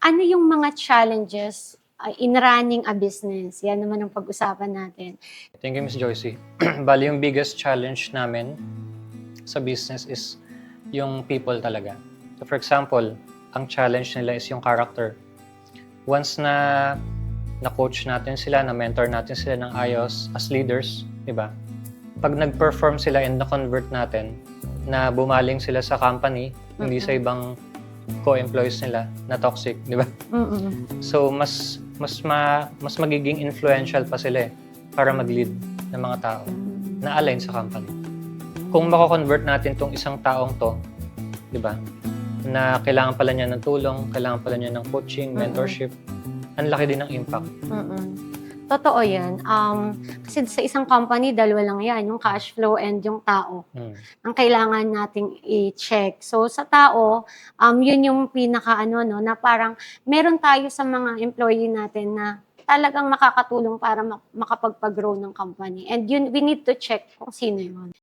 Ano yung mga challenges, in running a business? Yan naman ang pag-usapan natin. Thank you, Miss Joycey. Bali, yung biggest challenge namin sa business is yung people talaga. So for example, ang challenge nila is yung character. Once na na-coach natin sila, na-mentor natin sila ng ayos as leaders, di ba? Pag nag-perform sila and na-convert natin, na bumaling sila sa company, hindi sa ibang co-employees nila na toxic, di ba? So, mas magiging influential pa sila para mag-lead ng mga tao na align sa company. Kung mako-convert natin tong isang taong to, di ba? Na kailangan pala niya ng tulong, kailangan pala niya ng coaching, mentorship, ang laki din ng impact. Totoo yan. Kasi sa isang company, dalawa lang yan, yung cash flow and yung tao. Ang kailangan nating i-check. So sa tao, yun yung na parang meron tayo sa mga employee natin na talagang makakatulong para makapagpag-grow ng company. And yun, we need to check kung sino yun.